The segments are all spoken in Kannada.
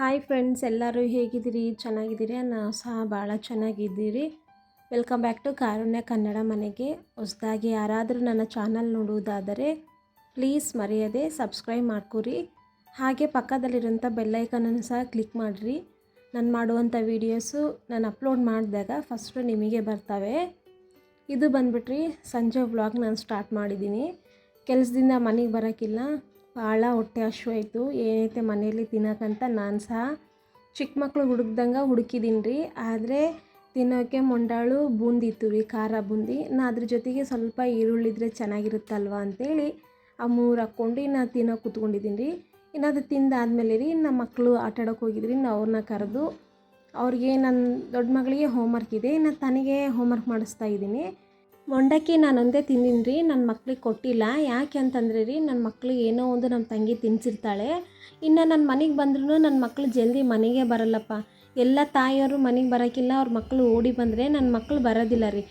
ಹಾಯ್ ಫ್ರೆಂಡ್ಸ್, ಎಲ್ಲರೂ ಹೇಗಿದ್ದೀರಿ? ಚೆನ್ನಾಗಿದ್ದೀರಿ? ನಾವು ಸಹ ಭಾಳ ಚೆನ್ನಾಗಿದ್ದೀರಿ. ವೆಲ್ಕಮ್ ಬ್ಯಾಕ್ ಟು ಕಾರುಣ್ಯ ಕನ್ನಡ ಮನೆಗೆ. ಹೊಸದಾಗಿ ಯಾರಾದರೂ ನನ್ನ ಚಾನಲ್ ನೋಡುವುದಾದರೆ ಪ್ಲೀಸ್ ಮರೆಯದೆ ಸಬ್ಸ್ಕ್ರೈಬ್ ಮಾಡ್ಕೊರಿ. ಹಾಗೆ ಪಕ್ಕದಲ್ಲಿರೋಂಥ ಬೆಲ್ಲೈಕನನ್ನು ಸಹ ಕ್ಲಿಕ್ ಮಾಡಿರಿ. ನಾನು ಮಾಡುವಂಥ ವೀಡಿಯೋಸು ನಾನು ಅಪ್ಲೋಡ್ ಮಾಡಿದಾಗ ಫಸ್ಟು ನಿಮಗೆ ಬರ್ತವೆ. ಇದು ಬಂದುಬಿಟ್ರಿ ಸಂಜೆ ವ್ಲಾಗ್ ನಾನು ಸ್ಟಾರ್ಟ್ ಮಾಡಿದ್ದೀನಿ. ಕೆಲಸದಿಂದ ಮನೆಗೆ ಬರೋಕ್ಕಿಲ್ಲ, ಭಾಳ ಹೊಟ್ಟೆ ಹಶ್ವಾಯಿತು. ಏನೈತೆ ಮನೆಯಲ್ಲಿ ತಿನ್ನೋಕ್ಕಂತ ನಾನು ಸಹ ಚಿಕ್ಕ ಮಕ್ಕಳು ಹುಡುಕ್ದಂಗೆ ಹುಡುಕಿದ್ದೀನಿ ರೀ. ಆದರೆ ತಿನ್ನೋಕ್ಕೆ ಮೊಂಡಾಳು ಬೂಂದಿ ಇತ್ತು ರೀ, ಖಾರ ಬೂಂದಿ. ನಾ ಅದ್ರ ಜೊತೆಗೆ ಸ್ವಲ್ಪ ಈರುಳ್ಳಿದ್ರೆ ಚೆನ್ನಾಗಿರುತ್ತಲ್ವ ಅಂತೇಳಿ ಆ 3 ಹಾಕ್ಕೊಂಡು ನಾನು ತಿನ್ನೋಕೆ ಕೂತ್ಕೊಂಡಿದ್ದೀನಿ ರೀ. ಇನ್ನು ಅದು ತಿಂದಾದ್ಮೇಲೆ ರೀ ನಮ್ಮ ಮಕ್ಕಳು ಆಟಾಡೋಕೆ ಹೋಗಿದ್ರಿ. ಇನ್ನು ಅವ್ರನ್ನ ಕರೆದು ಅವ್ರಿಗೆ ನನ್ನ ದೊಡ್ಡ ಮಗಳಿಗೆ ಹೋಮ್ವರ್ಕ್ ಇದೆ, ಇನ್ನು ತನಗೆ ಹೋಮ್ವರ್ಕ್ ಮಾಡಿಸ್ತಾ ಇದ್ದೀನಿ. ಮೊಂಡಕ್ಕಿ ನಾನೊಂದೇ ತಿಂದೀನಿ ರೀ, ನನ್ನ ಮಕ್ಳಿಗೆ ಕೊಟ್ಟಿಲ್ಲ. ಯಾಕೆ ಅಂತಂದರೆ ರೀ, ನನ್ನ ಮಕ್ಳಿಗೆ ಏನೋ ಒಂದು ನಮ್ಮ ತಂಗಿ ತಿನ್ಸಿರ್ತಾಳೆ. ಇನ್ನು ನನ್ನ ಮನೆಗೆ ಬಂದ್ರೂ ನನ್ನ ಮಕ್ಕಳು ಜಲ್ದಿ ಮನೆಗೆ ಬರಲ್ಲಪ್ಪ. ಎಲ್ಲ ತಾಯಿಯವರು ಮನೆಗೆ ಬರೋಕ್ಕಿಲ್ಲ, ಅವ್ರ ಮಕ್ಕಳು ಓಡಿ ಬಂದರೆ ನನ್ನ ಮಕ್ಕಳು ಬರೋದಿಲ್ಲ ರೀ.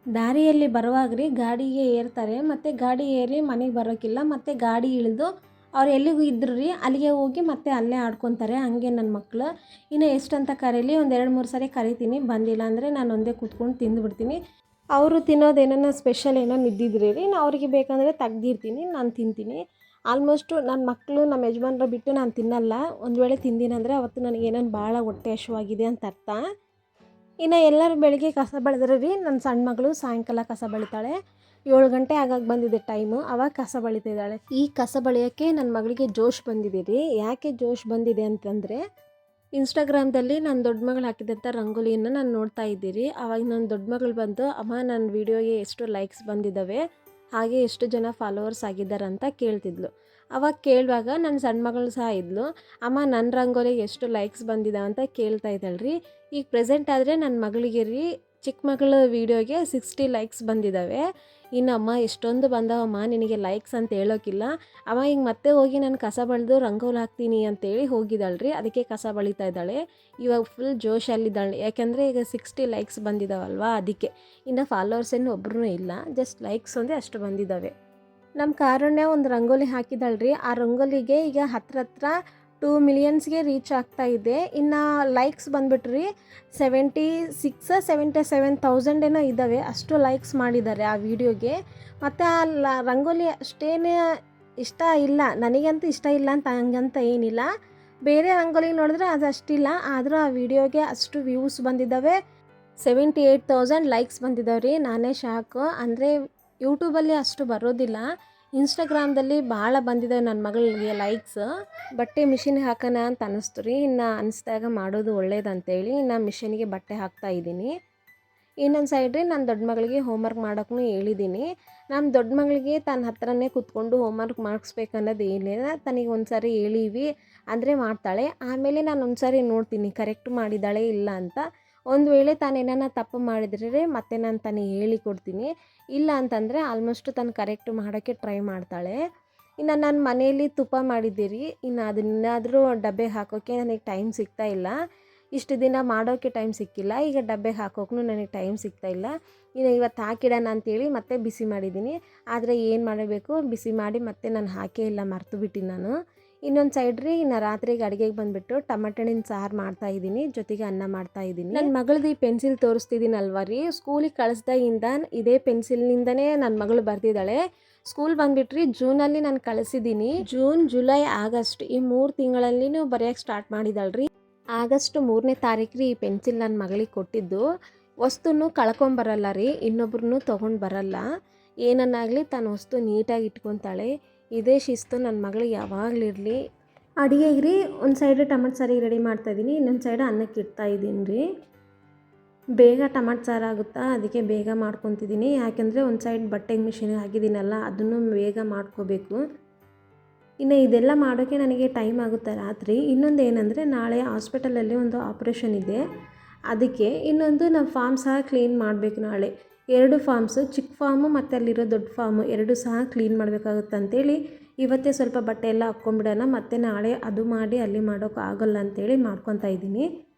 ದಾರಿಯಲ್ಲಿ ಬರುವಾಗ ರೀ ಗಾಡಿಗೆ ಏರ್ತಾರೆ, ಮತ್ತು ಗಾಡಿ ಏರಿ ಮನೆಗೆ ಬರೋಕ್ಕಿಲ್ಲ, ಮತ್ತು ಗಾಡಿ ಇಳಿದು ಅವ್ರು ಎಲ್ಲಿಗೂ ಇದ್ರು ರೀ ಅಲ್ಲಿಗೆ ಹೋಗಿ ಮತ್ತೆ ಅಲ್ಲೇ ಆಡ್ಕೊತಾರೆ. ಹಂಗೆ ನನ್ನ ಮಕ್ಕಳು ಇನ್ನು ಎಷ್ಟಂತ ಕರೀಲಿ, ಒಂದು 2-3 ಸಾರಿ ಕರಿತೀನಿ, ಬಂದಿಲ್ಲ ಅಂದರೆ ನಾನು ಒಂದೇ ಕೂತ್ಕೊಂಡು ತಿಂದುಬಿಡ್ತೀನಿ. ಅವರು ತಿನ್ನೋದೇನೋ ಸ್ಪೆಷಲ್ ಏನೋ ಇದ್ದಿದ್ರೆ ರೀ, ನಾನು ಅವ್ರಿಗೆ ಬೇಕಂದರೆ ತೆಗ್ದಿರ್ತೀನಿ, ನಾನು ತಿಂತೀನಿ. ಆಲ್ಮೋಸ್ಟು ನನ್ನ ಮಕ್ಕಳು ನಮ್ಮ ಯಜಮಾನ್ರ ಬಿಟ್ಟು ನಾನು ತಿನ್ನಲ್ಲ. ಒಂದು ವೇಳೆ ತಿಂದಿನಂದರೆ ಅವತ್ತು ನನಗೆ ಏನೋ ಭಾಳ ಹೊಟ್ಟೆ ಹಶ್ವಾಗಿದೆ ಅಂತ ಅರ್ಥ. ಇನ್ನು ಎಲ್ಲರೂ ಬೆಳಗ್ಗೆ ಕಸ ಬಳಿದ್ರೆ ರೀ, ನನ್ನ ಸಣ್ಣ ಮಗಳು ಸಾಯಂಕಾಲ ಕಸ ಬಳಿತಾಳೆ. 7 ಗಂಟೆ ಆಗಾಗ ಬಂದಿದೆ ಟೈಮು, ಆವಾಗ ಕಸ ಬಳಿತಿದ್ದಾಳೆ. ಈ ಕಸ ಬಳಿಯೋಕ್ಕೆ ನನ್ನ ಮಗಳಿಗೆ ಜೋಶ್ ಬಂದಿದೆ ರೀ. ಯಾಕೆ ಜೋಶ್ ಬಂದಿದೆ ಅಂತಂದರೆ, ಇನ್ಸ್ಟಾಗ್ರಾಮ್ದಲ್ಲಿ ನನ್ನ ದೊಡ್ಡ ಮಗಳು ಹಾಕಿದಂಥ ರಂಗೋಲಿಯನ್ನು ನಾನು ನೋಡ್ತಾ ಇದ್ದೀರಿ. ಆವಾಗ ನನ್ನ ದೊಡ್ಡ ಮಗಳು ಬಂದು, ಅಮ್ಮ ನನ್ನ ವೀಡಿಯೋಗೆ ಎಷ್ಟು ಲೈಕ್ಸ್ ಬಂದಿದ್ದಾವೆ, ಹಾಗೆ ಎಷ್ಟು ಜನ ಫಾಲೋವರ್ಸ್ ಆಗಿದ್ದಾರೆ ಅಂತ ಕೇಳ್ತಿದ್ಲು. ಅವಾಗ ಕೇಳುವಾಗ ನನ್ನ ಸಣ್ಣ ಮಗಳು ಸಹ ಇದ್ಲು, ಅಮ್ಮ ನನ್ನ ರಂಗೋಲಿಗೆ ಎಷ್ಟು ಲೈಕ್ಸ್ ಬಂದಿದ್ದಾವೆ ಅಂತ ಕೇಳ್ತಾ ಇದ್ದಾಳೆ ರೀ. ಈಗ ಪ್ರೆಸೆಂಟ್ ಆದರೆ ನನ್ನ ಮಗಳಿಗೆ ರೀ, ಚಿಕ್ಕ ಮಗಳ ವೀಡಿಯೋಗೆ 60 ಲೈಕ್ಸ್ ಬಂದಿದ್ದಾವೆ. ಇನ್ನು ಅಮ್ಮ ಎಷ್ಟೊಂದು ಬಂದವಮ್ಮ, ನಿನಗೆ ಲೈಕ್ಸ್ ಅಂತ ಹೇಳೋಕ್ಕಿಲ್ಲ. ಅಮ್ಮ ಈಗ ಮತ್ತೆ ಹೋಗಿ ನಾನು ಕಸ ಬಳಿದು ರಂಗೋಲಿ ಹಾಕ್ತೀನಿ ಅಂತೇಳಿ ಹೋಗಿದ್ದಾಳೆ ರೀ. ಅದಕ್ಕೆ ಕಸ ಬಳಿತಾ ಇದ್ದಾಳೆ. ಇವಾಗ ಫುಲ್ ಜೋಶಲ್ಲಿದ್ದಾಳೆ, ಯಾಕೆಂದರೆ ಈಗ 60 ಲೈಕ್ಸ್ ಬಂದಿದ್ದಾವಲ್ವ, ಅದಕ್ಕೆ. ಇನ್ನು ಫಾಲೋವರ್ಸ್ ಏನು ಒಬ್ಬರೂ ಇಲ್ಲ, ಜಸ್ಟ್ ಲೈಕ್ಸ್ ಒಂದೇ ಅಷ್ಟು ಬಂದಿದ್ದಾವೆ. ನಮ್ಮ ಕಾರುಣ್ಯ ಒಂದು ರಂಗೋಲಿ ಹಾಕಿದ್ದಾಳೆ ರೀ. ಆ ರಂಗೋಲಿಗೆ ಈಗ ಹತ್ರ 2 ಮಿಲಿಯನ್ಸ್ಗೆ ರೀಚ್ ಆಗ್ತಾ ಇದೆ. ಇನ್ನು ಲೈಕ್ಸ್ ಬಂದುಬಿಟ್ರಿ 77,000 ಏನೋ ಇದ್ದಾವೆ. ಅಷ್ಟು ಲೈಕ್ಸ್ ಮಾಡಿದ್ದಾರೆ ಆ ವಿಡಿಯೋಗೆ. ಮತ್ತು ಆ ರಂಗೋಲಿ ಅಷ್ಟೇನು ಇಷ್ಟ ಇಲ್ಲ, ನನಗಂತೂ ಇಷ್ಟ ಇಲ್ಲ ಅಂತ ಹಂಗಂತ ಏನಿಲ್ಲ. ಬೇರೆ ರಂಗೋಲಿ ನೋಡಿದ್ರೆ ಅದು ಅಷ್ಟಿಲ್ಲ, ಆದರೂ ಆ ವಿಡಿಯೋಗೆ ಅಷ್ಟು ವ್ಯೂಸ್ ಬಂದಿದ್ದಾವೆ. 78,000 ಲೈಕ್ಸ್ ಬಂದಿದ್ದಾವೆ ರೀ. ನಾನೇ ಶಾಕು. ಅಂದರೆ ಯೂಟ್ಯೂಬಲ್ಲಿ ಅಷ್ಟು ಬರೋದಿಲ್ಲ, ಇನ್ಸ್ಟಾಗ್ರಾಮ್ದಲ್ಲಿ ಭಾಳ ಬಂದಿದ್ದಾವೆ ನನ್ನ ಮಗಳಿಗೆ ಲೈಕ್ಸ್. ಬಟ್ಟೆ ಮಿಷಿನ್ಗೆ ಹಾಕೋಣ ಅಂತ ಅನ್ನಿಸ್ತು ರೀ. ಇನ್ನು ಅನಿಸ್ದಾಗ ಮಾಡೋದು ಒಳ್ಳೇದಂತೇಳಿ ಇನ್ನು ಮಿಷಿನ್ಗೆ ಬಟ್ಟೆ ಹಾಕ್ತಾಯಿದ್ದೀನಿ. ಇನ್ನೊಂದು ಸೈಡ್ ರೀ, ನನ್ನ ದೊಡ್ಡ ಮಗಳಿಗೆ ಹೋಮ್ವರ್ಕ್ ಮಾಡೋಕ್ಕೂ ಹೇಳಿದ್ದೀನಿ. ನಮ್ಮ ದೊಡ್ಡ ಮಗಳಿಗೆ ತನ್ನ ಹತ್ರನೇ ಕೂತ್ಕೊಂಡು ಹೋಮ್ವರ್ಕ್ ಮಾಡಿಸ್ಬೇಕನ್ನೋದು ಏನಿಲ್ಲ. ತನಗೆ ಒಂದು ಸಾರಿ ಹೇಳೀವಿ ಅಂದರೆ ಮಾಡ್ತಾಳೆ. ಆಮೇಲೆ ನಾನು ಒಂದು ಸಾರಿ ನೋಡ್ತೀನಿ ಕರೆಕ್ಟ್ ಮಾಡಿದ್ದಾಳೆ ಇಲ್ಲ ಅಂತ. ಒಂದು ವೇಳೆ ತಾನೇನ ತಪ್ಪು ಮಾಡಿದ್ರೆ ಮತ್ತೆ ನಾನು ತನಗೆ ಹೇಳಿಕೊಡ್ತೀನಿ. ಇಲ್ಲ ಅಂತಂದರೆ ಆಲ್ಮೋಸ್ಟ್ ತಾನು ಕರೆಕ್ಟ್ ಮಾಡೋಕ್ಕೆ ಟ್ರೈ ಮಾಡ್ತಾಳೆ. ಇನ್ನು ನಾನು ಮನೆಯಲ್ಲಿ ತುಪ್ಪ ಮಾಡಿದ್ದೆ ರೀ. ಇನ್ನು ಅದನ್ನಾದರೂ ಡಬ್ಬೆಗೆ ಹಾಕೋಕ್ಕೆ ನನಗೆ ಟೈಮ್ ಸಿಗ್ತಾ ಇಲ್ಲ. ಇಷ್ಟು ದಿನ ಮಾಡೋಕ್ಕೆ ಟೈಮ್ ಸಿಕ್ಕಿಲ್ಲ, ಈಗ ಡಬ್ಬೆಗೆ ಹಾಕೋಕ್ಕೂ ನನಗೆ ಟೈಮ್ ಸಿಗ್ತಾ ಇಲ್ಲ. ಇನ್ನು ಇವತ್ತು ಹಾಕಿಡೋಣ ಅಂತೇಳಿ ಮತ್ತೆ ಬಿಸಿ ಮಾಡಿದ್ದೀನಿ. ಆದರೆ ಏನು ಮಾಡಬೇಕು, ಬಿಸಿ ಮಾಡಿ ಮತ್ತೆ ನಾನು ಹಾಕೇ ಇಲ್ಲ, ಮರ್ತು ಬಿಟ್ಟಿನಿ ನಾನು. ಇನ್ನೊಂದು ಸೈಡ್ ರೀ, ಇನ್ನು ರಾತ್ರಿಗೆ ಅಡುಗೆಗೆ ಬಂದುಬಿಟ್ಟು ಟೊಮೆಟೊ ಹಣ್ಣಿನ ಸಾರು ಮಾಡ್ತಾಯಿದ್ದೀನಿ, ಜೊತೆಗೆ ಅನ್ನ ಮಾಡ್ತಾಯಿದ್ದೀನಿ. ನನ್ನ ಮಗಳದ್ದು ಈ ಪೆನ್ಸಿಲ್ ತೋರಿಸ್ತಿದ್ದೀನಲ್ವ ರೀ, ಸ್ಕೂಲಿಗೆ ಕಳಿಸ್ದಾಗಿಂದ ಇದೇ ಪೆನ್ಸಿಲ್ನಿಂದನೇ ನನ್ನ ಮಗಳು ಬರ್ತಿದ್ದಾಳೆ. ಸ್ಕೂಲ್ ಬಂದುಬಿಟ್ರಿ ಜೂನಲ್ಲಿ ನಾನು ಕಳಿಸಿದ್ದೀನಿ. ಜೂನ್, ಜುಲೈ, ಆಗಸ್ಟ್ ಈ 3 ತಿಂಗಳಲ್ಲಿನೂ ಬರೆಯೋಕ್ಕೆ ಸ್ಟಾರ್ಟ್ ಮಾಡಿದಾಳೆ ರೀ. ಆಗಸ್ಟ್ 3ನೇ ತಾರೀಕು ರೀ ಈ ಪೆನ್ಸಿಲ್ ನನ್ನ ಮಗಳಿಗೆ ಕೊಟ್ಟಿದ್ದು. ವಸ್ತುನೂ ಕಳ್ಕೊಂಬರಲ್ಲ ರೀ, ಇನ್ನೊಬ್ರನ್ನೂ ತೊಗೊಂಡು ಬರಲ್ಲ. ಏನನ್ನಾಗಲಿ ತಾನು ವಸ್ತು ನೀಟಾಗಿ ಇಟ್ಕೊತಾಳೆ. ಇದೇ ಶಿಸ್ತು ನನ್ನ ಮಗಳಿಗೆ ಯಾವಾಗಲಿರಲಿ. ಅಡುಗೆಗೆ ರೀ, ಒಂದು ಸೈಡ್ ಟೊಮೆಟೊ ಸಾರಿಗೆ ರೆಡಿ ಮಾಡ್ತಾಯಿದ್ದೀನಿ, ಇನ್ನೊಂದು ಸೈಡ್ ಅನ್ನಕ್ಕೆ ಇಡ್ತಾಯಿದ್ದೀನಿ ರೀ. ಬೇಗ ಟೊಮೆಟೊ ಸಾರು ಆಗುತ್ತಾ, ಅದಕ್ಕೆ ಬೇಗ ಮಾಡ್ಕೊತಿದ್ದೀನಿ. ಯಾಕೆಂದರೆ ಒಂದು ಸೈಡ್ ಬಟ್ಟೆಗೆ ಮಿಷಿನ್ ಹಾಕಿದ್ದೀನಲ್ಲ, ಅದನ್ನು ಬೇಗ ಮಾಡ್ಕೋಬೇಕು. ಇನ್ನು ಇದೆಲ್ಲ ಮಾಡೋಕ್ಕೆ ನನಗೆ ಟೈಮ್ ಆಗುತ್ತೆ ರಾತ್ರಿ. ಇನ್ನೊಂದು ಏನಂದರೆ, ನಾಳೆ ಹಾಸ್ಪಿಟಲಲ್ಲಿ ಒಂದು ಆಪ್ರೇಷನ್ ಇದೆ, ಅದಕ್ಕೆ ಇನ್ನೊಂದು ನಮ್ಮ ಫಾರ್ಮ್ ಸಹ ಕ್ಲೀನ್ ಮಾಡಬೇಕು ನಾಳೆ. 2 ಫಾರ್ಮ್ಸು, ಚಿಕ್ಕ ಫಾರ್ಮು ಮತ್ತು ಅಲ್ಲಿರೋ ದೊಡ್ಡ ಫಾರ್ಮು 2 ಸಹ ಕ್ಲೀನ್ ಮಾಡಬೇಕಾಗುತ್ತೆ ಅಂತೇಳಿ ಇವತ್ತೇ ಸ್ವಲ್ಪ ಬಟ್ಟೆ ಎಲ್ಲ ಹಾಕ್ಕೊಂಬಿಡೋಣ, ಮತ್ತು ನಾಳೆ ಅದು ಮಾಡಿ ಅಲ್ಲಿ ಮಾಡೋಕೆ ಆಗೋಲ್ಲ ಅಂತೇಳಿ ಮಾಡ್ಕೊತಾ ಇದ್ದೀನಿ.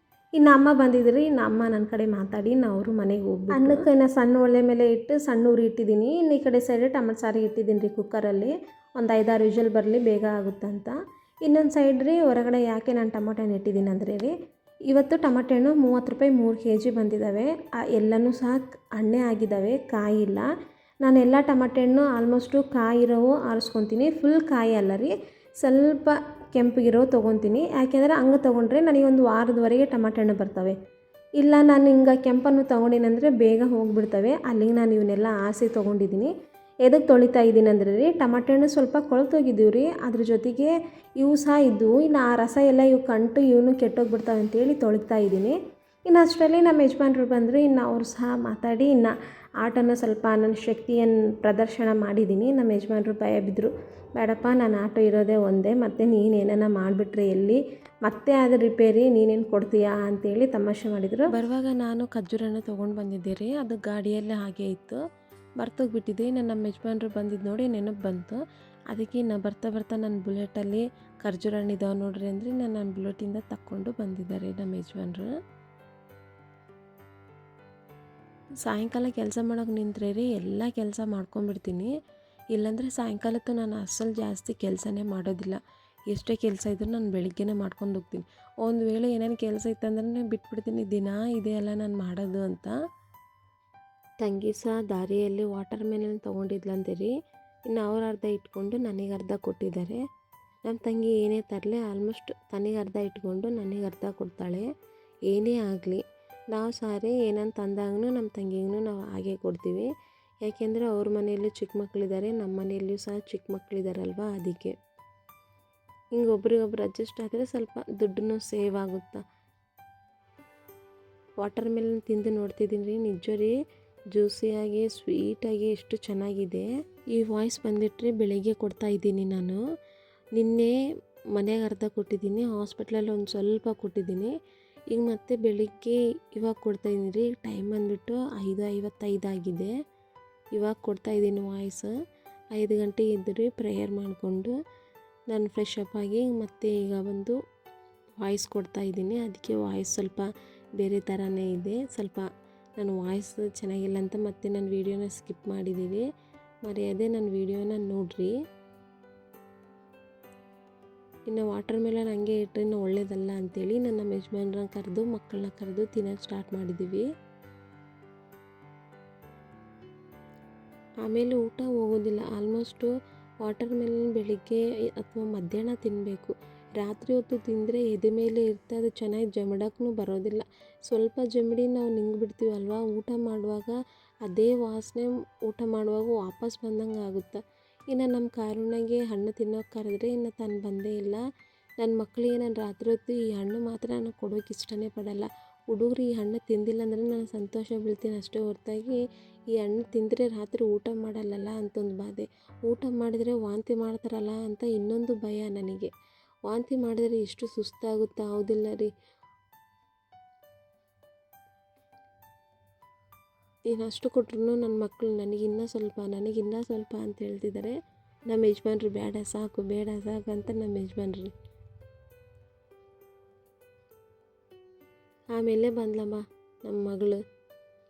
ಇನ್ನು ಅಮ್ಮ ಬಂದಿದ್ರಿ, ಇನ್ನು ಅಮ್ಮ ನನ್ನ ಕಡೆ ಮಾತಾಡಿ ಅವರು ಮನೆಗೆ ಹೋಗ್ಬಿಟ್ಟು ಅನ್ನಕ್ಕೆ ಇನ್ನು ಸಣ್ಣ ಒಲೆ ಮೇಲೆ ಇಟ್ಟು ಸಣ್ಣ ಉರಿ ಇಟ್ಟಿದ್ದೀನಿ. ಇನ್ನು ಈ ಕಡೆ ಸೈಡ್ ಟೊಮೆಟೊ ಸಾರಿಗೆ ಇಟ್ಟಿದ್ದೀನಿ ರೀ ಕುಕ್ಕರಲ್ಲಿ. ಒಂದು 5-6 ವಿಷಲ್ ಬರಲಿ, ಬೇಗ ಆಗುತ್ತಂತ. ಇನ್ನೊಂದು ಸೈಡ್ ರೀ ಹೊರಗಡೆ ಯಾಕೆ ನಾನು ಟೊಮೊಟೊ ಹಣ್ಣು ಇಟ್ಟಿದ್ದೀನಿ ಅಂದರೆ ರೀ, ಇವತ್ತು ಟೊಮೊಟೊ ಹಣ್ಣು 30 ರೂಪಾಯಿ 3 ಕೆ ಜಿ ಬಂದಿದ್ದಾವೆ. ಎಲ್ಲನೂ ಸಹ ಹಣ್ಣೇ ಆಗಿದ್ದಾವೆ, ಕಾಯಿಲ್ಲ. ನಾನೆಲ್ಲ ಟೊಮೊಟೊ ಹಣ್ಣು ಆಲ್ಮೋಸ್ಟು ಕಾಯಿರೋವು ಆರಿಸ್ಕೊತೀನಿ. ಫುಲ್ ಕಾಯಿ ಅಲ್ಲ ರೀ, ಸ್ವಲ್ಪ ಕೆಂಪಗಿರೋ ತೊಗೊತೀನಿ. ಯಾಕೆಂದರೆ ಹಂಗೆ ತೊಗೊಂಡ್ರೆ ನನಗೊಂದು ವಾರದವರೆಗೆ ಟೊಮೊಟೊ ಹಣ್ಣು ಬರ್ತವೆ. ಇಲ್ಲ ನಾನು ಹಿಂಗೆ ಕೆಂಪನ್ನು ತೊಗೊಂಡಿನಂದರೆ ಬೇಗ ಹೋಗಿಬಿಡ್ತವೆ. ಅಲ್ಲಿಗೆ ನಾನು ಇವನ್ನೆಲ್ಲ ಆರಿಸಿ ತೊಗೊಂಡಿದ್ದೀನಿ. ಎದಕ್ಕೆ ತೊಳಿತಾ ಇದ್ದೀನಿ ಅಂದರೆ ರೀ, ಟೊಮೊಟೊ ಹಣ್ಣು ಸ್ವಲ್ಪ ಕೊಳ್ತೋಗಿದ್ದೀವಿ ರೀ, ಅದ್ರ ಜೊತೆಗೆ ಇವು ಸಹ ಇದ್ದವು. ಇನ್ನು ಆ ರಸ ಎಲ್ಲ ಇವು ಕಂಟು ಇವನು ಕೆಟ್ಟೋಗ್ಬಿಡ್ತಾವೆ ಅಂತೇಳಿ ತೊಳಿತಾ ಇದ್ದೀನಿ. ಇನ್ನು ಅಷ್ಟರಲ್ಲಿ ನಮ್ಮ ಯಜಮಾನ್ರು ಬಂದರು. ಇನ್ನು ಅವ್ರು ಸಹ ಮಾತಾಡಿ ಇನ್ನು ಆಟನ ಸ್ವಲ್ಪ ನನ್ನ ಶಕ್ತಿಯನ್ನು ಪ್ರದರ್ಶನ ಮಾಡಿದ್ದೀನಿ. ನಮ್ಮ ಯಜಮಾನ್ರು ಭಯ ಬಿದ್ದರು, ಬೇಡಪ್ಪ ನಾನು ಆಟೋ ಇರೋದೇ ಒಂದೇ, ಮತ್ತು ನೀನೇನ ಮಾಡಿಬಿಟ್ರೆ ಎಲ್ಲಿ ಮತ್ತೆ ಅದು ರಿಪೇರಿ ನೀನೇನು ಕೊಡ್ತೀಯಾ ಅಂತೇಳಿ ತಮಾಷೆ ಮಾಡಿದರು. ಬರುವಾಗ ನಾನು ಖರ್ಜೂರನ ತೊಗೊಂಡು ಬಂದಿದ್ದೆ ರೀ, ಅದು ಗಾಡಿಯಲ್ಲೇ ಹಾಗೆ ಇತ್ತು, ಮರ್ತೋಗ್ಬಿಟ್ಟಿದ್ದೆ. ನಮ್ಮ ಯಜಮಾನ್ರು ಬಂದಿದ್ದು ನೋಡಿ ನೆನಪು ಬಂತು. ಅದಕ್ಕೆ ಇನ್ನು ಬರ್ತಾ ಬರ್ತಾ ನನ್ನ ಬುಲೆಟಲ್ಲಿ ಖರ್ಜೂರ ಹಣ್ಣು ಇದಾವೆ ನೋಡ್ರಿ ಅಂದರೆ ನನ್ನ ಬುಲೆಟಿಂದ ತಕ್ಕೊಂಡು ಬಂದಿದ್ದಾರೆ ನಮ್ಮ ಯಜಮಾನ್ರು. ಸಾಯಂಕಾಲ ಕೆಲಸ ಮಾಡೋಕೆ ನಿಂತರೆ ರೀ ಎಲ್ಲ ಕೆಲಸ ಮಾಡ್ಕೊಂಬಿಡ್ತೀನಿ. ಇಲ್ಲಾಂದರೆ ಸಾಯಂಕಾಲತ್ತು ನಾನು ಅಸಲು ಜಾಸ್ತಿ ಕೆಲಸನೇ ಮಾಡೋದಿಲ್ಲ. ಎಷ್ಟೇ ಕೆಲಸ ಇದ್ದರೂ ನಾನು ಬೆಳಿಗ್ಗೆನೇ ಮಾಡ್ಕೊಂಡು ಹೋಗ್ತೀನಿ. ಒಂದು ವೇಳೆ ಏನೇನು ಕೆಲಸ ಇತ್ತಂದ್ರೆ ಬಿಟ್ಬಿಡ್ತೀನಿ, ದಿನ ಇದೇ ಅಲ್ಲ ನಾನು ಮಾಡೋದು ಅಂತ. ತಂಗಿ ಸಹ ದಾರಿಯಲ್ಲಿ ವಾಟರ್ ಮೆಲನ್ ತೊಗೊಂಡಿದ್ಲಂತೆ ರೀ, ಇನ್ನು ಅವ್ರು ಅರ್ಧ ಇಟ್ಕೊಂಡು ನನಗೆ ಅರ್ಧ ಕೊಟ್ಟಿದ್ದಾರೆ. ನಮ್ಮ ತಂಗಿ ಏನೇ ತರಲಿ ಆಲ್ಮೋಸ್ಟ್ ತನಗೆ ಅರ್ಧ ಇಟ್ಕೊಂಡು ನನಗೆ ಅರ್ಧ ಕೊಡ್ತಾಳೆ. ಏನೇ ಆಗಲಿ ನಾವು ಸಾರಿ ಏನಂತ ಅಂದಾಗೂ ನಮ್ಮ ತಂಗಿಗೂ ನಾವು ಹಾಗೆ ಕೊಡ್ತೀವಿ. ಯಾಕೆಂದರೆ ಅವ್ರ ಮನೆಯಲ್ಲೂ ಚಿಕ್ಕ ಮಕ್ಕಳಿದ್ದಾರೆ, ನಮ್ಮ ಮನೆಯಲ್ಲೂ ಸಹ ಚಿಕ್ಕ ಮಕ್ಕಳಿದ್ದಾರಲ್ವ, ಅದಕ್ಕೆ ಹಿಂಗೆ ಒಬ್ರಿಗೊಬ್ರು ಅಡ್ಜಸ್ಟ್ ಆದರೆ ಸ್ವಲ್ಪ ದುಡ್ಡನ್ನು ಸೇವ್ ಆಗುತ್ತಾ. ವಾಟರ್ ಮೆಲನ್ ತಿಂದು ನೋಡ್ತಿದ್ದೀನಿ ರೀ, ನಿಜ ರೀ, ಜ್ಯೂಸಿಯಾಗಿ ಸ್ವೀಟಾಗಿ ಎಷ್ಟು ಚೆನ್ನಾಗಿದೆ. ಈ ವಾಯ್ಸ್ ಬಂದುಬಿಟ್ರೆ ಬೆಳಿಗ್ಗೆ ಕೊಡ್ತಾ ಇದ್ದೀನಿ ನಾನು. ನಿನ್ನೆ ಮನೆಗೆ ಅರ್ಧ ಕೊಟ್ಟಿದ್ದೀನಿ, ಹಾಸ್ಪಿಟ್ಲಲ್ಲಿ ಒಂದು ಸ್ವಲ್ಪ ಕೊಟ್ಟಿದ್ದೀನಿ. ಈಗ ಮತ್ತೆ ಬೆಳಿಗ್ಗೆ ಇವಾಗ ಕೊಡ್ತಾಯಿದ್ದೀನಿ ರೀ. ಟೈಮ್ ಬಂದುಬಿಟ್ಟು 5:55 ಆಗಿದೆ. ಇವಾಗ ಕೊಡ್ತಾಯಿದ್ದೀನಿ ವಾಯ್ಸ್. 5 ಗಂಟೆ ಇದ್ದರೆ ಪ್ರೇಯರ್ ಮಾಡಿಕೊಂಡು ನಾನು ಫ್ರೆಶ್ ಅಪ್ ಆಗಿ ಮತ್ತೆ ಈಗ ಬಂದು ವಾಯ್ಸ್ ಕೊಡ್ತಾಯಿದ್ದೀನಿ. ಅದಕ್ಕೆ ವಾಯ್ಸ್ ಸ್ವಲ್ಪ ಬೇರೆ ಥರನೇ ಇದೆ. ಸ್ವಲ್ಪ ನನ್ನ ವಾಯ್ಸ್ ಚೆನ್ನಾಗಿಲ್ಲ ಅಂತ ಮತ್ತೆ ನನ್ನ ವೀಡಿಯೋನ ಸ್ಕಿಪ್ ಮಾಡಿದ್ದೀವಿ. ಮರ್ಯಾದೆ ನನ್ನ ವೀಡಿಯೋನ ನೋಡಿರಿ. ಇನ್ನು ವಾಟರ್ ಮೆಲನ್ ಹಂಗೆ ಇಟ್ಟರೆ ಇನ್ನು ಒಳ್ಳೇದಲ್ಲ ಅಂಥೇಳಿ ನಮ್ಮ ಯಜಮಾನ್ರನ್ನ ಕರೆದು ಮಕ್ಕಳನ್ನ ಕರೆದು ತಿನ್ನೋಕ್ಕೆ ಸ್ಟಾರ್ಟ್ ಮಾಡಿದ್ದೀವಿ. ಆಮೇಲೆ ಊಟ ಹೋಗೋದಿಲ್ಲ. ಆಲ್ಮೋಸ್ಟು ವಾಟರ್ ಮೆಲನ್ ಬೆಳಿಗ್ಗೆ ಅಥವಾ ಮಧ್ಯಾಹ್ನ ತಿನ್ನಬೇಕು. ರಾತ್ರಿ ಹೊತ್ತು ತಿಂದರೆ ಎದೆ ಮೇಲೆ ಇರುತ್ತೆ, ಅದು ಚೆನ್ನಾಗಿ ಜಮಡಕ್ಕೂ ಬರೋದಿಲ್ಲ. ಸ್ವಲ್ಪ ಜಮಡಿ ನಾವು ನುಂಗ್ಬಿಡ್ತೀವಲ್ವ, ಊಟ ಮಾಡುವಾಗ ಅದೇ ವಾಸನೆ ಊಟ ಮಾಡುವಾಗ ವಾಪಸ್ ಬಂದಂಗೆ ಆಗುತ್ತೆ. ಇನ್ನು ನಮ್ಮ ಕಾರುಣ್ಯಗೆ ಹಣ್ಣು ತಿನ್ನೋಕೆ ಕರೆದ್ರೆ ಇನ್ನು ತಾನು ಬಂದೇ ಇಲ್ಲ. ನನ್ನ ಮಕ್ಕಳಿಗೆ ನಾನು ರಾತ್ರಿ ಹೊತ್ತು ಈ ಹಣ್ಣು ಮಾತ್ರ ನಾನು ಕೊಡೋಕೆ ಇಷ್ಟನೇ ಪಡಲ್ಲ. ಹುಡುಗರು ಈ ಹಣ್ಣು ತಿಂದಿಲ್ಲ ಅಂದರೆ ನಾನು ಸಂತೋಷ ಬೀಳ್ತೀನಿ ಅಷ್ಟೇ ಹೊರತಾಗಿ ಈ ಹಣ್ಣು ತಿಂದರೆ ರಾತ್ರಿ ಊಟ ಮಾಡಲ್ಲಲ್ಲ ಅಂತ ಒಂದು ಬಾಧೆ. ಊಟ ಮಾಡಿದರೆ ವಾಂತಿ ಮಾಡ್ತಾರಲ್ಲ ಅಂತ ಇನ್ನೊಂದು ಭಯ ನನಗೆ. ವಾಂತಿ ಮಾಡಿದರೆ ಎಷ್ಟು ಸುಸ್ತಾಗುತ್ತಾ, ಹೌದಿಲ್ಲ ರೀ? ಇನ್ನಷ್ಟು ಕೊಟ್ಟರು ನನ್ನ ಮಕ್ಕಳು ನನಗಿನ್ನೂ ಸ್ವಲ್ಪ ಅಂತ ಹೇಳ್ತಿದ್ದಾರೆ. ನಮ್ಮ ಯಜಮಾನ್ರು ಬೇಡ ಸಾಕು ಅಂತ ನಮ್ಮ ಯಜಮಾನ್ರು. ಆಮೇಲೆ ಬಂದ್ಲಮ್ಮ ನಮ್ಮ ಮಗಳು.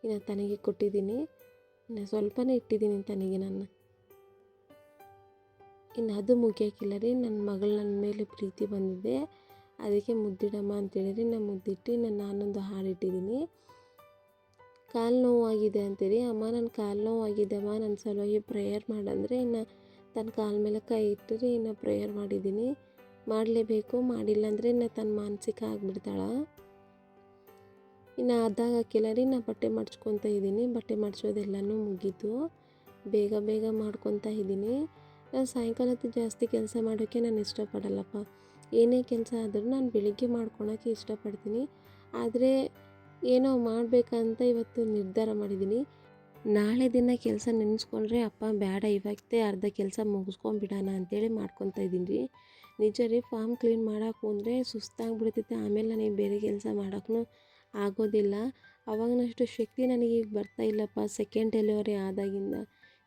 ಇನ್ನು ತನಗೆ ಕೊಟ್ಟಿದ್ದೀನಿ, ಇನ್ನು ಸ್ವಲ್ಪನೇ ಇಟ್ಟಿದ್ದೀನಿ ತನಗೆ ನಾನು. ಇನ್ನು ಅದು ಮುಗಿಯೋಕ್ಕಿಲ್ಲ ರೀ, ನನ್ನ ಮಗಳು ನನ್ನ ಮೇಲೆ ಪ್ರೀತಿ ಬಂದಿದೆ. ಅದಕ್ಕೆ ಮುದ್ದಿಡಮ್ಮ ಅಂತೇಳಿರಿ, ನಾನು ಮುದ್ದಿಟ್ಟು ನಾನೊಂದು ಹಾಡಿಟ್ಟಿದ್ದೀನಿ. ಕಾಲು ನೋವಾಗಿದೆ ಅಂತೇಳಿ, ಅಮ್ಮ ನನ್ನ ಕಾಲು ನೋವಾಗಿದೆ ಅಮ್ಮ, ನನ್ನ ಸಲುವಾಗಿ ಪ್ರೇಯರ್ ಮಾಡಂದರೆ ಇನ್ನು ತನ್ನ ಕಾಲ ಮೇಲೆ ಕೈ ಇಟ್ಟರೆ ಇನ್ನು ಪ್ರೇಯರ್ ಮಾಡಿದ್ದೀನಿ. ಮಾಡಲೇಬೇಕು, ಮಾಡಿಲ್ಲ ಅಂದರೆ ಇನ್ನು ತನ್ನ ಮಾನಸಿಕ ಆಗಿಬಿಡ್ತಾಳ. ಇನ್ನು ಅದಾಗ ಹಾಕಿಲ್ಲ ರೀ, ನಾನು ಬಟ್ಟೆ ಮಡ್ಚ್ಕೊತಾ ಇದ್ದೀನಿ. ಬಟ್ಟೆ ಮಡ್ಚೋದೆಲ್ಲನೂ ಮುಗೀತು, ಬೇಗ ಮಾಡ್ಕೊತಾ ಇದ್ದೀನಿ. ನಾನು ಸಾಯಂಕಾಲ ಹೊತ್ತು ಜಾಸ್ತಿ ಕೆಲಸ ಮಾಡೋಕ್ಕೆ ನಾನು ಇಷ್ಟಪಡಲ್ಲಪ್ಪ. ಏನೇ ಕೆಲಸ ಆದರೂ ನಾನು ಬೆಳಿಗ್ಗೆ ಮಾಡ್ಕೊಳಕ್ಕೆ ಇಷ್ಟಪಡ್ತೀನಿ. ಆದರೆ ಏನೋ ಮಾಡಬೇಕಂತ ಇವತ್ತು ನಿರ್ಧಾರ ಮಾಡಿದ್ದೀನಿ. ನಾಳೆ ದಿನ ಕೆಲಸ ನೆನೆಸ್ಕೊಂಡ್ರೆ ಅಪ್ಪ ಬೇಡ ಇವತ್ತೇ ಅರ್ಧ ಕೆಲಸ ಮುಗಿಸ್ಕೊಂಬಿಡೋಣ ಅಂತೇಳಿ ಮಾಡ್ಕೊತಾ ಇದ್ದೀನಿ ರೀ. ನಿಜ ರೀ, ಫಾರ್ಮ್ ಕ್ಲೀನ್ ಮಾಡೋಕೆ ಅಂದರೆ ಸುಸ್ತಾಗ್ಬಿಡ್ತೈತೆ. ಆಮೇಲೆ ನನಗೆ ಬೇರೆ ಕೆಲಸ ಮಾಡೋಕ್ಕೂ ಆಗೋದಿಲ್ಲ. ಅವಾಗಿನಷ್ಟು ಶಕ್ತಿ ನನಗೀಗ ಬರ್ತಾ ಇಲ್ಲಪ್ಪ. ಸೆಕೆಂಡ್ ಡೆಲಿವರಿ ಆದಾಗಿಂದ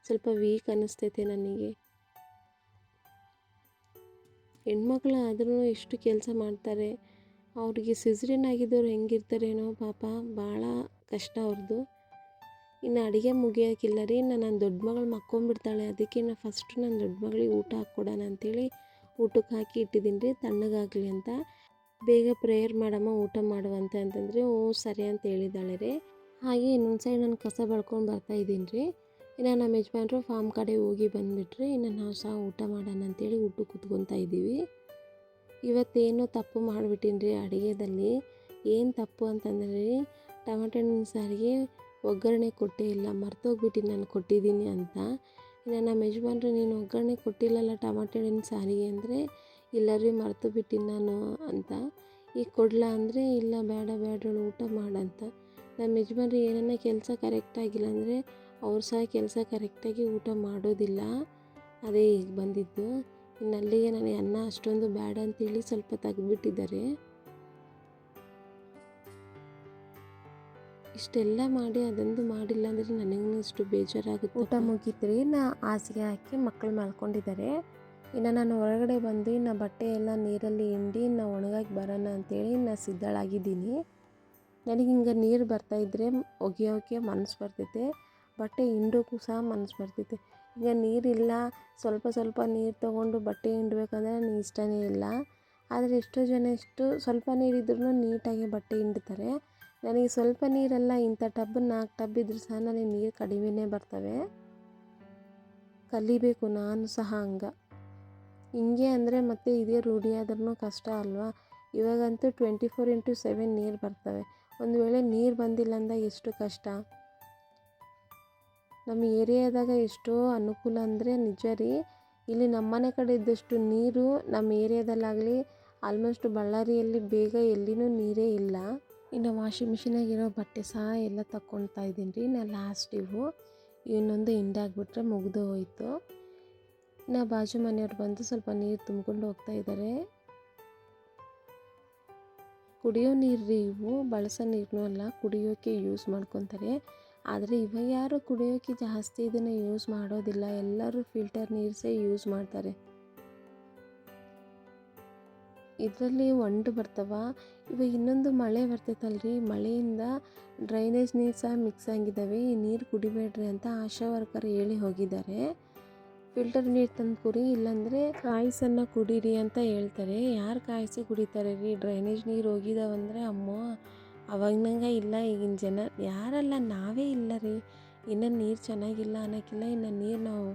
ಸ್ವಲ್ಪ ವೀಕ್ ಅನ್ನಿಸ್ತೈತೆ ನನಗೆ. ಹೆಣ್ಮಕ್ಳು ಆದ್ರೂ ಎಷ್ಟು ಕೆಲಸ ಮಾಡ್ತಾರೆ. ಅವ್ರಿಗೆ ಸಿಸರಿನ್ ಆಗಿದ್ದವ್ರು ಹೆಂಗಿರ್ತಾರೇನೋ ಪಾಪ, ಭಾಳ ಕಷ್ಟ ಅವ್ರದ್ದು. ಇನ್ನು ಅಡುಗೆ ಮುಗಿಯೋಕ್ಕಿಲ್ಲ ರೀ, ಇನ್ನು ನನ್ನ ದೊಡ್ಡ ಮಗಳು ಮಕ್ಕೊಂಬಿಡ್ತಾಳೆ. ಅದಕ್ಕೆ ಫಸ್ಟು ನನ್ನ ದೊಡ್ಡ ಮಗಳಿಗೆ ಊಟ ಹಾಕ್ಕೊಡೋಣ ಅಂಥೇಳಿ ಊಟಕ್ಕೆ ಹಾಕಿ ಇಟ್ಟಿದ್ದೀನಿ ರೀ ತಣ್ಣಗಾಗಲಿ ಅಂತ. ಬೇಗ ಪ್ರೇಯರ್ ಮಾಡಮ್ಮ ಊಟ ಮಾಡುವಂತ ಅಂತಂದರೆ ಸರಿ ಅಂತ ಹೇಳಿದ್ದಾಳೆ ರೀ. ಹಾಗೆ ಇನ್ನೊಂದು ಸೈಡ್ ನಾನು ಕಸ ಬಳ್ಕೊಂಡು ಬರ್ತಾಯಿದ್ದೀನಿ ರೀ. ಇನ್ನು ನಮ್ಮ ಯಜಮಾನ್ರು ಫಾರ್ಮ್ ಕಡೆ ಹೋಗಿ ಬಂದುಬಿಟ್ರೆ ಇನ್ನು ನಾವು ಸಹ ಊಟ ಮಾಡೋಣ ಅಂತೇಳಿ ಊಟಕ್ಕೆ ಕೂತ್ಕೊತಾ ಇದ್ದೀವಿ. ಇವತ್ತೇನು ತಪ್ಪು ಮಾಡಿಬಿಟ್ಟಿನಿ ರೀ ಅಡುಗೆದಲ್ಲಿ. ಏನು ತಪ್ಪು ಅಂತಂದರೆ ರೀ, ಟೊಮೆಟೊ ಹಣ್ಣಿನ ಸಾರಿಗೆ ಒಗ್ಗರಣೆ ಕೊಟ್ಟೇ ಇಲ್ಲ, ಮರ್ತೋಗ್ಬಿಟ್ಟಿನಿ ನಾನು ಕೊಟ್ಟಿದ್ದೀನಿ ಅಂತ. ಇನ್ನು ನಮ್ಮ ಯಜಮಾನ್ರು ನೀನು ಒಗ್ಗರಣೆ ಕೊಟ್ಟಿಲ್ಲಲ್ಲ ಟೊಮೆಟೊ ಹಣ್ಣಿನ ಸಾರಿಗೆ ಅಂದರೆ, ಇಲ್ಲ ರೀ ಮರ್ತು ಬಿಟ್ಟಿನಿ ನಾನು ಅಂತ. ಈಗ ಕೊಡಲಾ ಅಂದರೆ ಇಲ್ಲ ಬೇಡ ಬೇಡ್ರಳು ಊಟ ಮಾಡಂತ. ನಮ್ಮ ಯಜಮಾನ್ರು ಏನನ್ನ ಕೆಲಸ ಕರೆಕ್ಟಾಗಿಲ್ಲ ಅಂದರೆ ಅವ್ರು ಸಹ ಕೆಲಸ ಕರೆಕ್ಟಾಗಿ ಊಟ ಮಾಡೋದಿಲ್ಲ. ಅದೇ ಈಗ ಬಂದಿದ್ದು. ಇನ್ನು ಅಲ್ಲಿಗೆ ನನಗೆ ಅನ್ನ ಅಷ್ಟೊಂದು ಬೇಡ ಅಂತೇಳಿ ಸ್ವಲ್ಪ ತೆಗೆದುಬಿಟ್ಟಿದ್ದಾರೆ. ಇಷ್ಟೆಲ್ಲ ಮಾಡಿ ಅದೊಂದು ಮಾಡಿಲ್ಲ ಅಂದರೆ ನನಗೂ ಇಷ್ಟು ಬೇಜಾರಾಗುತ್ತೆ. ಊಟ ಮುಗೀತ್ರಿ, ನಾ ಹಾಸಿಗೆ ಹಾಕಿ ಮಕ್ಕಳು ಮಲ್ಕೊಂಡಿದ್ದಾರೆ. ಇನ್ನು ನಾನು ಹೊರಗಡೆ ಬಂದು ಇನ್ನು ಬಟ್ಟೆ ಎಲ್ಲ ನೀರಲ್ಲಿ ಹಿಂಡಿ ಇನ್ನು ಒಣಗಾಗಿ ಬರೋಣ ಅಂತೇಳಿ ಇನ್ನು ಸಿದ್ಧಳಾಗಿದ್ದೀನಿ. ನನಗೆ ಹಿಂಗೆ ನೀರು ಬರ್ತಾಯಿದ್ರೆ ಒಗೆಯೋಕ್ಕೆ ಮನಸ್ಸು ಬರ್ತೈತೆ, ಬಟ್ಟೆ ಹಿಂಡೋಕ್ಕೂ ಸಹ ಮನಸ್ಸು ಬರ್ತೈತೆ. ಈಗ ನೀರಿಲ್ಲ, ಸ್ವಲ್ಪ ನೀರು ತೊಗೊಂಡು ಬಟ್ಟೆ ಹಿಂಡಬೇಕಂದ್ರೆ ನನಗೆ ಇಷ್ಟನೇ ಇಲ್ಲ. ಆದರೆ ಎಷ್ಟೋ ಜನ ಸ್ವಲ್ಪ ನೀರಿದ್ರೂ ನೀಟಾಗಿ ಬಟ್ಟೆ ಹಿಂಡ್ತಾರೆ. ನನಗೆ ಸ್ವಲ್ಪ ನೀರೆಲ್ಲ ಇಂಥ ಟಬ್ 4 ಟಬ್ ಇದ್ರೂ ಸಹ ನನಗೆ ನೀರು ಕಡಿಮೆನೇ ಬರ್ತವೆ. ಕಲಿಬೇಕು ನಾನು ಸಹ ಹಿಂಗೆ ಅಂದರೆ ಮತ್ತೆ ಇದೇ ರೂಢಿ ಆದ್ರೂ ಕಷ್ಟ ಅಲ್ವಾ. ಇವಾಗಂತೂ 24x7 ನೀರು ಬರ್ತವೆ. ಒಂದು ವೇಳೆ ನೀರು ಬಂದಿಲ್ಲ ಅಂದಾಗ ಎಷ್ಟು ಕಷ್ಟ. ನಮ್ಮ ಏರಿಯಾದಾಗ ಎಷ್ಟೋ ಅನುಕೂಲ ಅಂದರೆ ನಿಜ ರೀ. ಇಲ್ಲಿ ನಮ್ಮನೆ ಕಡೆ ಇದ್ದಷ್ಟು ನೀರು ನಮ್ಮ ಏರಿಯಾದಲ್ಲಾಗಲಿ ಆಲ್ಮೋಸ್ಟ್ ಬಳ್ಳಾರಿಯಲ್ಲಿ ಬೇಗ ಎಲ್ಲಿನೂ ನೀರೇ ಇಲ್ಲ. ಇನ್ನು ವಾಷಿಂಗ್ ಮಿಷಿನಾಗಿರೋ ಬಟ್ಟೆ ಸಹ ಎಲ್ಲ ತಗೊಳ್ತಾ ಇದ್ದೀನಿ ರೀ. ನಾನು ಲಾಸ್ಟ್ ಇನ್ನೊಂದು ಹಿಂಡಾಕ್ಬಿಟ್ರೆ ಮುಗಿದು ಹೋಯಿತು. ಇನ್ನು ಬಾಜು ಮನೆಯವ್ರು ಬಂದು ಸ್ವಲ್ಪ ನೀರು ತುಂಬ್ಕೊಂಡು ಹೋಗ್ತಾ ಇದ್ದಾರೆ. ಕುಡಿಯೋ ನೀರು ರೀ ಇವು, ಬಳಸೋ ನೀರನ್ನೂ ಅಲ್ಲ, ಕುಡಿಯೋಕ್ಕೆ ಯೂಸ್ ಮಾಡ್ಕೊತಾರೆ. ಆದರೆ ಇವಾಗ ಯಾರು ಕುಡಿಯೋಕ್ಕೆ ಜಾಸ್ತಿ ಇದನ್ನು ಯೂಸ್ ಮಾಡೋದಿಲ್ಲ, ಎಲ್ಲರೂ ಫಿಲ್ಟರ್ ನೀರೇ ಯೂಸ್ ಮಾಡ್ತಾರೆ. ಇದರಲ್ಲಿ ಒಂಟು ಬರ್ತವ. ಇವಾಗ ಇನ್ನೊಂದು ಮಳೆ ಬರ್ತೈತಲ್ರಿ, ಮಳೆಯಿಂದ ಡ್ರೈನೇಜ್ ನೀರು ಸಹ ಮಿಕ್ಸ್ ಆಗಿದ್ದಾವೆ. ಈ ನೀರು ಕುಡಿಬೇಡ್ರಿ ಅಂತ ಆಶಾ ವರ್ಕರ್ ಹೇಳಿ ಹೋಗಿದ್ದಾರೆ. ಫಿಲ್ಟರ್ ನೀರು ತಂದು ಕುಡಿ, ಇಲ್ಲಾಂದರೆ ಕಾಯಿಸನ್ನು ಕುಡೀರಿ ಅಂತ ಹೇಳ್ತಾರೆ. ಯಾರು ಕಾಯಿಸಿ ಕುಡಿತಾರೆ ರೀ? ಡ್ರೈನೇಜ್ ನೀರು ಹೋಗಿದಾವಂದರೆ ಅಮ್ಮೋ, ಅವಾಗಂಗೆ ಇಲ್ಲ ಈಗಿನ ಜನ ಯಾರಲ್ಲ, ನಾವೇ ಇಲ್ಲ ರೀ. ಇನ್ನು ನೀರು ಚೆನ್ನಾಗಿಲ್ಲ ಅನ್ನೋಕ್ಕಿಲ್ಲ, ಇನ್ನು ನೀರು ನಾವು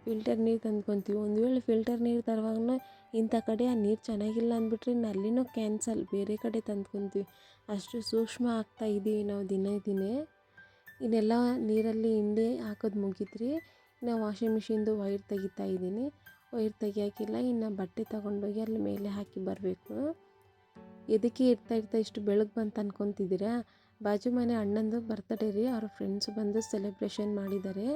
ಫಿಲ್ಟರ್ ನೀರು ತಂದ್ಕೊತೀವಿ. ಒಂದು ವೇಳೆ ಫಿಲ್ಟರ್ ನೀರು ತರುವಾಗೂ ಇಂಥ ಕಡೆ ಆ ನೀರು ಚೆನ್ನಾಗಿಲ್ಲ ಅಂದ್ಬಿಟ್ರೆ ಇನ್ನು ಅಲ್ಲಿನೂ ಕ್ಯಾನ್ಸಲ್, ಬೇರೆ ಕಡೆ ತಂದ್ಕೊತೀವಿ. ಅಷ್ಟು ಸೂಕ್ಷ್ಮ ಆಗ್ತಾ ಇದ್ದೀವಿ ನಾವು ದಿನೇ. ಇನ್ನೆಲ್ಲ ನೀರಲ್ಲಿ ಹಿಂಡಿ ಹಾಕೋದು ಮುಗೀತ್ರಿ. ಇನ್ನು ವಾಷಿಂಗ್ ಮಿಷಿನ್ದು ವೈರ್ ತೆಗಿತಾ ಇದ್ದೀನಿ. ವೈರ್ ತೆಗಿಯೋಕ್ಕಿಲ್ಲ, ಇನ್ನು ಬಟ್ಟೆ ತೊಗೊಂಡೋಗಿ ಅಲ್ಲಿ ಮೇಲೆ ಹಾಕಿ ಬರಬೇಕು. ಎದಕ್ಕೆ ಇರ್ತಾ ಇಷ್ಟು ಬೆಳಗ್ಗೆ ಬಂತು ಅನ್ಕೊತಿದ್ದೀರಾ? ಬಾಜು ಮನೆ ಅಣ್ಣಂದು ಬರ್ತಡೇ ರೀ, ಅವ್ರ ಫ್ರೆಂಡ್ಸ್ ಬಂದು ಸೆಲೆಬ್ರೇಷನ್ ಮಾಡಿದ್ದಾರೆ.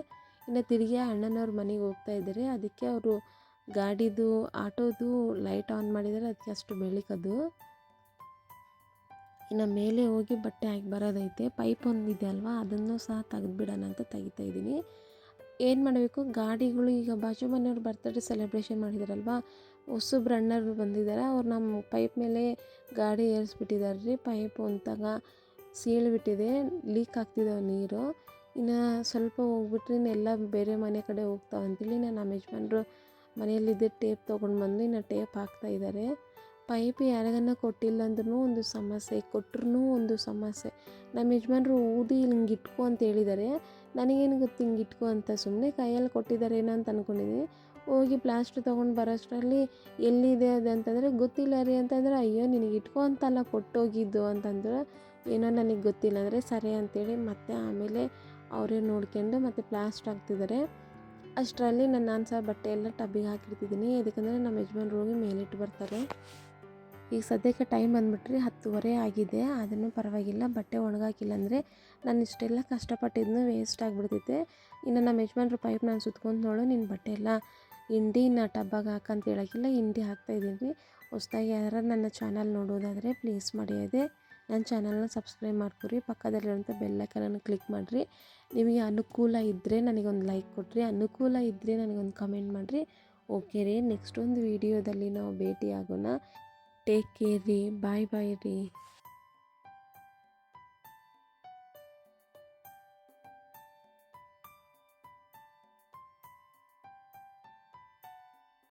ಇನ್ನು ತಿರುಗಿ ಅಣ್ಣನವ್ರ ಮನೆಗೆ ಹೋಗ್ತಾ ಇದ್ದಾರೆ. ಅದಕ್ಕೆ ಅವರು ಗಾಡಿದು ಆಟೋದು ಲೈಟ್ ಆನ್ ಮಾಡಿದ್ದಾರೆ, ಅದಕ್ಕೆ ಅಷ್ಟು ಬೆಳಕದು. ಇನ್ನು ಮೇಲೆ ಹೋಗಿ ಬಟ್ಟೆ ಹಾಕಿ ಬರೋದೈತೆ. ಪೈಪ್ ಒಂದಿದೆ ಅಲ್ವಾ, ಅದನ್ನು ಸಹ ತೆಗೆದುಬಿಡೋಣ ಅಂತ ತೆಗಿತಾ ಇದ್ದೀನಿ. ಏನು ಮಾಡಬೇಕು, ಗಾಡಿಗಳು ಈಗ ಬಾಜು ಮನೆಯವ್ರು ಬರ್ತಡೇ ಸೆಲೆಬ್ರೇಷನ್ ಮಾಡಿದಾರಲ್ವ, ಹೊಸಬ್ರು ಅಣ್ಣರು ಬಂದಿದ್ದಾರೆ. ಅವ್ರು ನಮ್ಮ ಪೈಪ್ ಮೇಲೆ ಗಾಡಿ ಏರಿಸ್ಬಿಟ್ಟಿದ್ದಾರೆ ರೀ. ಪೈಪ್ ಒಂತಾಗ ಸೀಳ್ಬಿಟ್ಟಿದೆ, ಲೀಕ್ ಆಗ್ತಿದ್ದಾವೆ ನೀರು. ಇನ್ನು ಸ್ವಲ್ಪ ಹೋಗ್ಬಿಟ್ರೆ ಇನ್ನೆಲ್ಲ ಬೇರೆ ಮನೆ ಕಡೆ ಹೋಗ್ತಾವಂತೇಳಿ ನಮ್ಮ ಯಜಮಾನ್ರು ಮನೆಯಲ್ಲಿದ್ದ ಟೇಪ್ ತೊಗೊಂಡು ಬಂದು ಇನ್ನು ಟೇಪ್ ಹಾಕ್ತಾಯಿದ್ದಾರೆ. ಪೈಪ್ ಯಾರಿಗನ್ನ ಕೊಟ್ಟಿಲ್ಲ ಅಂದ್ರೂ ಒಂದು ಸಮಸ್ಯೆ, ಕೊಟ್ಟರು ಒಂದು ಸಮಸ್ಯೆ. ನಮ್ಮ ಯಜಮಾನ್ರು ಊದಿ ಹಿಂಗೆ ಇಟ್ಕೊ ಅಂತ ಹೇಳಿದ್ದಾರೆ. ನನಗೇನು ಗೊತ್ತು ಹಿಂಗೆ ಇಟ್ಕೊ ಅಂತ, ಸುಮ್ಮನೆ ಕೈಯಲ್ಲಿ ಕೊಟ್ಟಿದ್ದಾರೆ ಏನೋ ಅಂತ ಅಂದ್ಕೊಂಡಿದ್ದೀನಿ. ಹೋಗಿ ಪ್ಲಾಸ್ಟ್ರ್ ತೊಗೊಂಡು ಬರೋಷ್ಟರಲ್ಲಿ ಎಲ್ಲಿದೆ ಅದು ಅಂತಂದರೆ ಗೊತ್ತಿಲ್ಲ ರೀ ಅಂತಂದರೆ, ಅಯ್ಯೋ ನಿನಗೆ ಇಟ್ಕೊ ಅಂತಲ್ಲ ಕೊಟ್ಟೋಗಿದ್ದು ಅಂತಂದ್ರೆ, ಏನೋ ನನಗೆ ಗೊತ್ತಿಲ್ಲ ಅಂದರೆ ಸರಿ ಅಂತೇಳಿ ಮತ್ತೆ ಆಮೇಲೆ ಅವರೇ ನೋಡ್ಕೊಂಡು ಮತ್ತೆ ಪ್ಲಾಸ್ಟ್ರ್ ಹಾಕ್ತಿದ್ದಾರೆ. ಅಷ್ಟರಲ್ಲಿ ನಾನು ಸಹ ಬಟ್ಟೆ ಎಲ್ಲ ಟಬ್ಬಿಗೆ ಹಾಕಿಡ್ತಿದ್ದೀನಿ. ಯಾಕಂದರೆ ನಮ್ಮ ಯಜಮಾನ್ರು ಹೋಗಿ ಮೇಲಿಟ್ಟು ಬರ್ತಾರೆ. ಈಗ ಸದ್ಯಕ್ಕೆ ಟೈಮ್ ಬಂದುಬಿಟ್ರಿ 10:30 ಆಗಿದೆ. ಅದನ್ನು ಪರವಾಗಿಲ್ಲ, ಬಟ್ಟೆ ಒಣಗಾಕಿಲ್ಲ ಅಂದರೆ ನಾನು ಇಷ್ಟೆಲ್ಲ ಕಷ್ಟಪಟ್ಟಿದ್ದನ್ನು ವೇಸ್ಟ್ ಆಗಿಬಿಡ್ತೈತೆ. ಇನ್ನು ನಮ್ಮ ಯಜಮಾನ್ರು ಪೈಪ್ ನಾನು ಸುತ್ಕೊಂಡು ನೋಡು ನಿನ್ನ ಬಟ್ಟೆ ಎಲ್ಲ ಹಿಂಡಿ ನಾ ಟಬ್ಬಾಗ ಹಾಕಂತ ಹೇಳೋಕ್ಕಿಲ್ಲ, ಹಿಂಡಿ ಹಾಕ್ತಾಯಿದ್ದೀನಿ. ಹೊಸ್ದಾಗಿ ಯಾರು ನನ್ನ ಚಾನಲ್ ನೋಡೋದಾದರೆ ಪ್ಲೀಸ್ ಮರೆಯದೆ ನನ್ನ ಚಾನಲ್ನ ಸಬ್ಸ್ಕ್ರೈಬ್ ಮಾಡ್ಕೊರಿ, ಪಕ್ಕದಲ್ಲಿರೋಂಥ ಬೆಲ್ ಐಕಾನನ್ನು ಕ್ಲಿಕ್ ಮಾಡಿರಿ. ನಿಮಗೆ ಅನುಕೂಲ ಇದ್ದರೆ ನನಗೊಂದು ಲೈಕ್ ಕೊಟ್ಟಿರಿ, ಅನುಕೂಲ ಇದ್ದರೆ ನನಗೊಂದು ಕಮೆಂಟ್ ಮಾಡಿರಿ. ಓಕೆ ರೀ, ನೆಕ್ಸ್ಟ್ ಒಂದು ವೀಡಿಯೋದಲ್ಲಿ ನಾವು ಭೇಟಿ ಆಗೋಣ. ಟೇಕ್ ಕೇರ್ ರೀ, ಬಾಯ್ ರೀ.